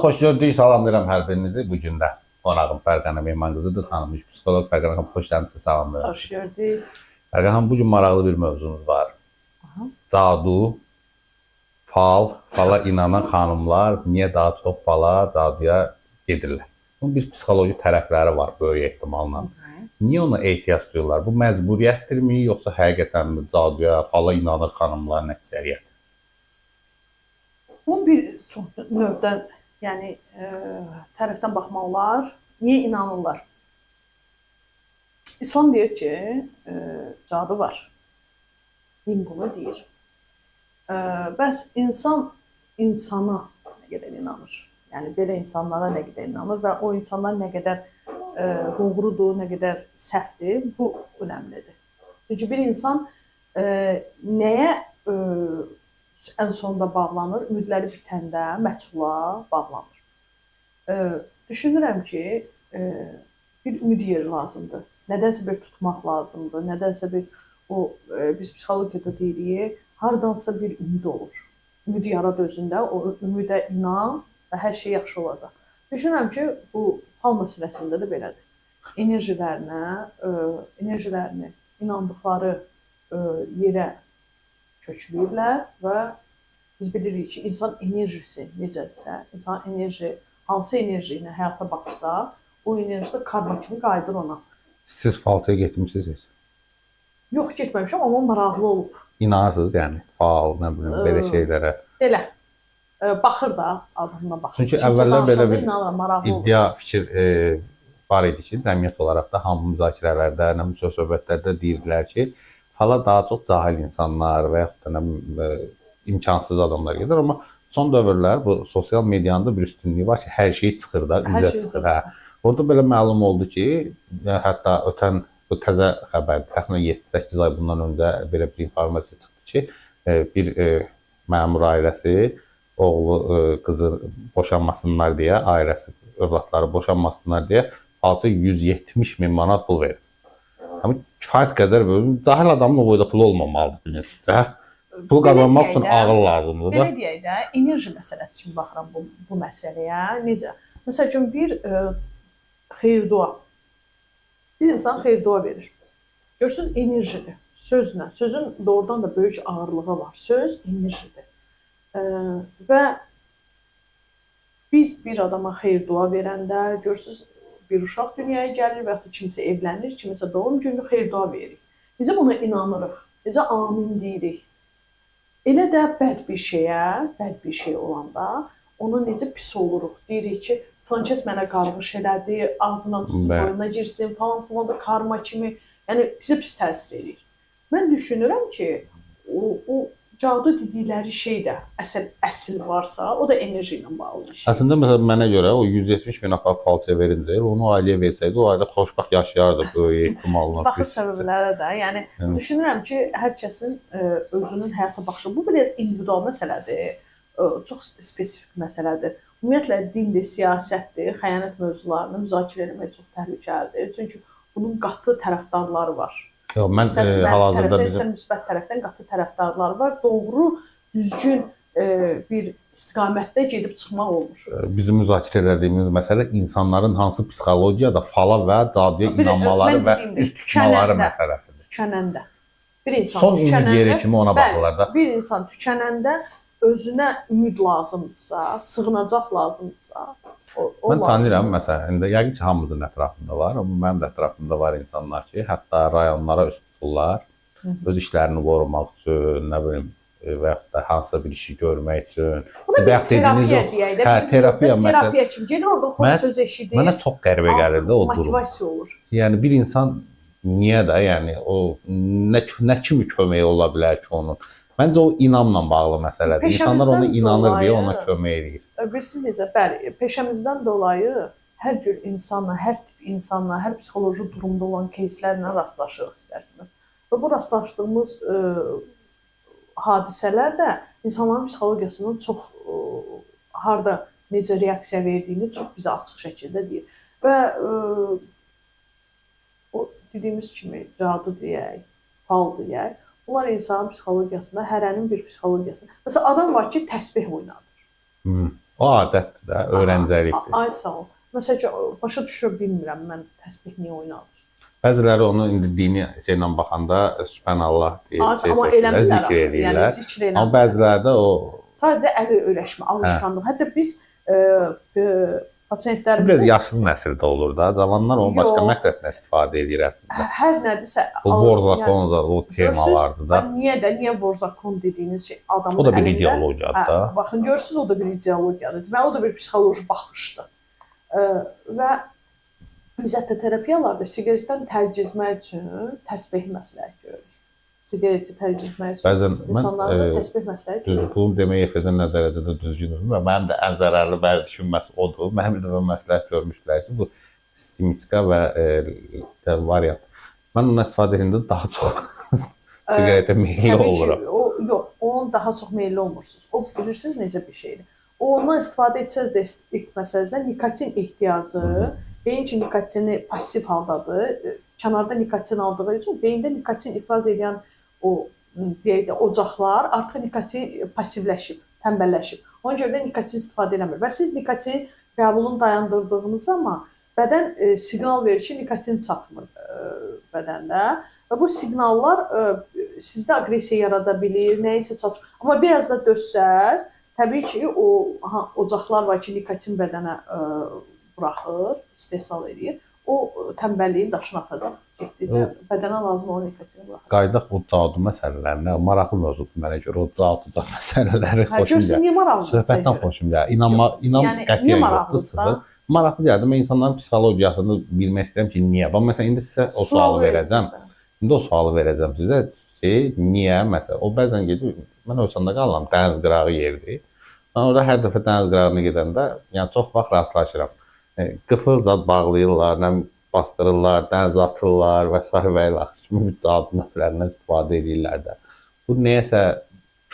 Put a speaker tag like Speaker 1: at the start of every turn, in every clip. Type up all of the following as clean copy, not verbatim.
Speaker 1: xoş gördük, salamlayıram hər birinizi. Bu gün də qonağım Fərqanə Mehman qızıdır, tanınmış psixoloq Fərqanə xanım, xoş gəlmisiniz, salamlayıram.
Speaker 2: Xoş gördük.
Speaker 1: Fərqanə xanım, bu gün maraqlı bir mövzumuz var. Cadu, fala inanan xanımlar niyə daha çox fala, caduya gedirlər? Bunun bir psixoloji tərəfləri var böyük ehtimalla. Niyə ona ehtiyac duyurlar? Bu məcburiyyətdirmi, yoxsa həqiqətənmi caduya, fala inanır xanımların əksəriyyəti?
Speaker 2: Bunun bir çox növdən, yəni tərəfdən baxmaq olar. Niyə inanırlar? İslam deyir ki, cadu var. Din bunu deyir. Bəs insan insana nə qədər inanır? Yəni belə insanlara nə qədər inanır və o insanlar nə qədər doğrudur, nə qədər səhvdir, bu önəmlidir. Çünki bir insan nəyə ən sonunda bağlanır? Ümidləri bitəndə məchula bağlanır. Düşünürəm ki, bir ümid yeri lazımdır. Nədənsə bir tutmaq lazımdır. Nədənsə bir, biz psixologiyada deyirik, hardansa bir ümid olur. Ümid yarad özündə, o ümidə inan və hər şey yaxşı olacaq. Düşünürəm ki, bu fal məsələsində də belədir. Enerjilərini inandıqları yerə kökləyirlər və biz bilirik ki, insan enerjisi necədirsə, insan hansı enerji ilə həyata baxırsa, o enerji də karma kimi qayıdır ona.
Speaker 1: Siz falçaya getmişsiniz?
Speaker 2: Yox, getməmişəm, amma maraqlı olub.
Speaker 1: İnanırsınız yəni, fal, nə bilim, belə şeylərə?
Speaker 2: Elə, baxır da, adına baxır.
Speaker 1: Çünki əvvəllər belə bir iddia, fikir var idi ki, cəmiyyət olaraq da hamı müzakirələrdə, söhbətlərdə deyirdilər ki, fala daha çox cahil insanlar və yaxud da imkansız adamlar gedir. Amma son dövrlər bu sosial medianın da bir üstünlüyü var ki, hər şey çıxır da, üzə çıxır. Orada belə məlum oldu ki, hətta ötən bu təzə xəbərdir, təxminən 7-8 ay bundan öncə belə bir informasiya çıxdı ki, bir məmur ailəsi oğlu, qızı boşanmasınlar deyə, ailəsi, övladları boşanmasınlar deyə falça 170 min manat pul verir. Amma kifayət qədər böyle, cahil adamın o boyda pulu olmamalıdır bilirsiniz. Pul qazanmaq üçün ağıl lazımdır da.
Speaker 2: Belə deyək də, enerji məsələsi kimi baxıram bu məsələyə. Necə? Məsəl üçün, bir xeyir-dua. Bir insan xeyir-dua verir. Görürsünüz, enerjidir. Sözlə. Sözün doğrudan da böyük ağırlığı var. Söz enerjidir. Və biz bir adama xeyir-dua verəndə, görürsünüz, bir uşaq dünyaya gəlir və yaxud kimsə evlənir, kimisə doğum günü xeyir-dua veririk. Necə buna inanırıq, necə amin deyirik. Elə də bəd bir şey olanda ona necə pis oluruq. Deyirik ki, filan kəs mənə qarğış elədi, ağzına çıxsın, boyuna girsin, falan da karma kimi, yəni bizə pis təsir edir. Mən düşünürəm ki, o cadu dedikləri şey də əsl varsa, o da enerji ilə bağlı bir şey.
Speaker 1: Əslində, məsələn, mənə görə o 170 min falçaya verincə, onu ailəyə versəydi, o ailə xoşbaxt yaşayardı böyük ehtimalla.
Speaker 2: Baxır səbəblərə də, yəni düşünürəm ki, hər kəsin özünün həyata baxışı, bu biraz individual məsələdir, çox spesifik məsələdir. Ümumiyyətlə, dindir, siyasətdir, xəyanət mövzularını müzakirə etmək çox təhlükəlidir. Çünki bunun qatı tərəfdarları var.
Speaker 1: Yox, mən hal-hazırda
Speaker 2: bizim müsbət tərəfdən qatı tərəfdarları var. Doğru, düzgün bir istiqamətdə gedib çıxmaq olmur.
Speaker 1: Bizim müzakirə etdiyimiz məsələ insanların hansı psixologiyada fala və caduya inanmaları və üst tutmaları məsələsidir.
Speaker 2: Tükənəndə.
Speaker 1: Son ümid yeri kimi ona baxırlar da.
Speaker 2: Bir insan tükənəndə özünə ümid lazımdırsa, sığınacaq lazımdırsa,
Speaker 1: mən tanıyıram, məsələn, yəqin ki, hamımızın ətrafında var, amma mənim də ətrafımda var insanlar ki, hətta rayonlara üst tuturlar, öz işlərini qorumaq üçün, nə bilim, və yaxud da hansısa bir işi görmək üçün.
Speaker 2: Terapiya deyək də, terapiya kimi gedir, orada xoş söz eşidir.
Speaker 1: Mənə çox qəribə gəlir də o durum.
Speaker 2: Motivasiya olur.
Speaker 1: Yəni, bir insan niyə də, yəni, nə kimi kömək ola bilər ki, onun? Məncə o inamla bağlı məsələdir. İnsanlar ona inanır deyə ona kömək edir.
Speaker 2: Bilirsiniz necə? Bəli, peşəmizdən dolayı hər cür insanla, hər tip insanla, hər psixoloji durumda olan keyslərlə rastlaşırıq istərsiniz. Və bu rastlaşdığımız hadisələr də insanların psixologiyasının çox harda necə reaksiya verdiyini çox bizə açıq şəkildə deyir. Və o dediyimiz kimi cadu deyək, fal deyək, bunlar insanın psixologiyasında, hərənin bir psixologiyasında. Məsələn, adam var ki, təsbih oynadır.
Speaker 1: O adətdir də, öyrəncəlikdir.
Speaker 2: Ay sağ ol. Məsələn, başa düşə bilmirəm mən təsbih niyə oynanır.
Speaker 1: Bəziləri onu indi dini şeylə baxanda Sübhanallah deyir,
Speaker 2: Amma eləmirlər,
Speaker 1: zikr edirlər.
Speaker 2: yəni zikr eləmirlər.
Speaker 1: Amma bəziləri də o
Speaker 2: sadəcə əli öyrəşmə, alışqanlıq. Hətta biz pasientlərimiz
Speaker 1: biraz yaşlı nəsildə olur da. Cavanlar onu başqa məqsədlə istifadə edir əslində.
Speaker 2: hər nədirsə
Speaker 1: Bu Vorzakon da o temalardır da.
Speaker 2: Niyə Vorzakon dediyiniz şey adamın
Speaker 1: O da bir ideologiyadır da.
Speaker 2: Baxın görürsüz o da bir ideologiyadır. Deməli o da bir psixoloji baxışdır. Və biz hətta terapiyalarda siqaretdən tərcizmək üçün təsbih məsləhət görürük. Siqareti tərcizmək üçün
Speaker 1: Bəzən
Speaker 2: insanlarda təsbih məsləhət görürük.
Speaker 1: Bunu demək efirdən nə dərəcədə düzgündür. Mənim də ən zərərli vərdişim odur. Mənim bir dəfə məsləhət görmüşdülər ki, bu simiçka və variant. Mən ondan istifadə edəndə daha çox siqaretə meyilli oluram.
Speaker 2: Yox, onun daha çox meyilli olmursunuz. O bilirsiniz necə bir şeydir. Ondan istifadə etsəz də etməsəz də nikotin ehtiyacı, beyin ki nikotini pasiv haldadır. Kənarda nikotin aldığı üçün beyində nikotin ifraz edən o deyək də ocaqlar artıq nikotin passivləşib, tənbəlləşib. Ona görə də nikotin istifadə eləmir. Və siz nikotin qəbulunu dayandırdığınız zaman bədən siqnal verir ki, nikotin çatmır bədəndə və bu siqnallar sizdə aqressiya yarada bilir, nəyisə çatır. Amma biraz da dözsəz, təbii ki, o ocaqlar var ki, nikotin bədənə buraxır, istehsal edir. O tənbəlliyin daşını atacaq. Getdikcə bədənə lazım olan nikotini buraxır.
Speaker 1: Qaydaq o cadu məsələlərinə, maraqlı mövzudur mənə görə. O cadu məsələləri xoşum gəlir.
Speaker 2: Niyə maraqlıdır?
Speaker 1: Söhbətdən xoşum gəlir. İnan qətiyyən yoxdur, sıfır. Maraqlı gəldi. Mən insanların psixologiyasını bilmək istəyirəm ki, niyə? Bax, məsələn, indi sizə o sualı verəcəm. İndi o sualı verəcəm sizə. Niyə? Məsələn, o bəzən gedir, mən Ölçəndə qalıram, dəniz qırağı yerdir. Mən orada hər dəfə dəniz qırağına gedəndə, yəni çox vaxt rastlaşıram. Qıfıl zad bağlayırlar, bastırırlar, dəniz atırlar və s. və ilə kimi cadu növlərindən istifadə edirlər də. Bu nəyəsə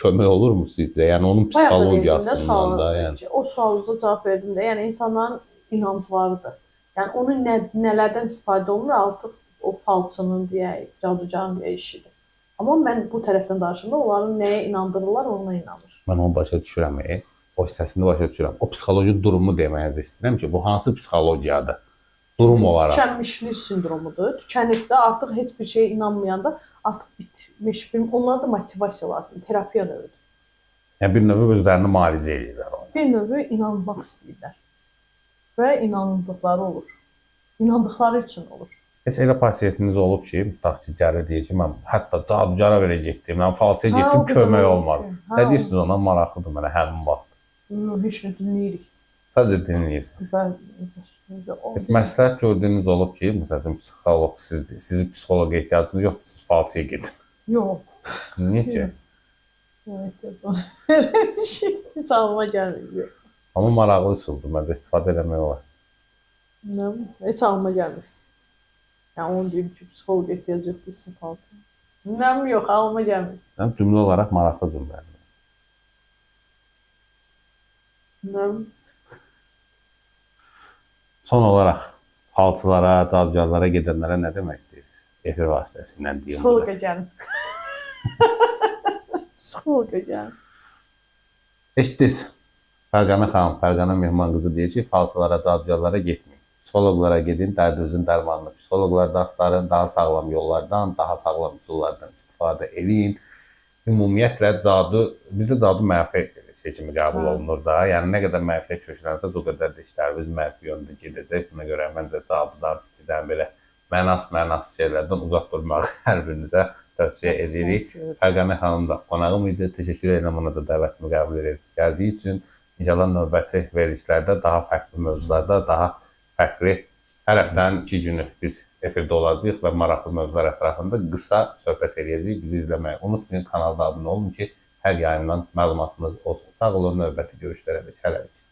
Speaker 1: kömək olurmu sizcə? Yəni onun psixologiyasından da, yəni
Speaker 2: o sualınıza cavab verdim də, yəni insanların inanclarıdır. Yəni onun nələrdən istifadə olunur artıq o falçının deyək, caducarın deyək işidir. Amma mən bu tərəfdən danışanda onların nəyə inandırırlar, ona inanır.
Speaker 1: Mən onu başa düşürəm. O hissəsini başa düşürəm. O psixoloji durumu deməyə istəyirəm ki, bu hansı psixologiyadır? Durum olaraq.
Speaker 2: Tükənmişlik sindromudur. Tükənib də artıq heç bir şeyə inanmayanda artıq bitmiş. Onlara da motivasiya lazımdır. Terapiya növüdür.
Speaker 1: Yəni bir növ özlərini müalicə edirlər ona.
Speaker 2: Bir növ inanmaq istəyirlər. Və inandıqları olur. İnandıqları üçün olur.
Speaker 1: Heç elə pasiyentiniz olub ki, tutaq ki, gəlir deyir ki, mən hətta caducara belə getdim, mən falçıya getdim, kömək olmadı. Nə deyirsiniz ona? Maraqlıdır mənə həmin vaxt.
Speaker 2: Heç nə dinləyirik.
Speaker 1: Sadəcə dinləyirsiniz. Heç məsləhət gördüyünüz olub ki, məsələn, psixoloq sizdir, sizin psixoloqa ehtiyacınız yoxdur, siz falçıya gedin.
Speaker 2: Yox.
Speaker 1: Necə?
Speaker 2: Heç ağlıma gəlmir.
Speaker 1: Amma maraqlı üsuldur, məncə istifadə eləmək olar.
Speaker 2: Nə? Heç ağlıma gəlmir. Yəni onu deyim ki, psixoloq ehtiyacı yoxdur, sizin falçıya. Nə? Yox, ağlıma gəlmir.
Speaker 1: Cümlə olaraq maraqlı cümlədir. Son olaraq falçılara, cadugarlara gedənlərə nə demək istəyirsiniz? Efir vasitəsilə deyim.
Speaker 2: Psixoloqa gəlin. Psixoloqa gəlin.
Speaker 1: Eşitdiniz. Fərqanə xanım, Fərqanə Mehman qızı deyir ki, falçılara, cadugarlara getməyin. Psixoloqlara gedin, dərdinizin dərmanını psixoloqlarda axtarın, daha sağlam yollardan, daha sağlam üsullardan istifadə edin. Ümumiyyətlə bizdə cadu mənfi seçimi qəbul olunur da. Yəni nə qədər mənfiyə köklənsəz, o qədər də işlərimiz mənfi yöndə gedəcək. Buna görə məncə cadudan belə mənasız şeylərdən uzaq durmağı hər birinizə tövsiyə edirik. Fərqanə xanım da qonağım idi. Təşəkkür edirəm, ona da dəvətimi qəbul edib gəldiyi üçün. İnşallah növbəti verilişlərdə daha fərqli mövzularda, daha fərqli hər həftənin 2 günü biz efirdə olacağıq və maraqlı mövzular ətrafında qısa söhbət edəcəyik. Bizi izləməyi unutmayın, kanalda abunə olun ki, hər yayından məlumatınız olsun. Sağ olun, növbəti görüşlərə dək hələlik.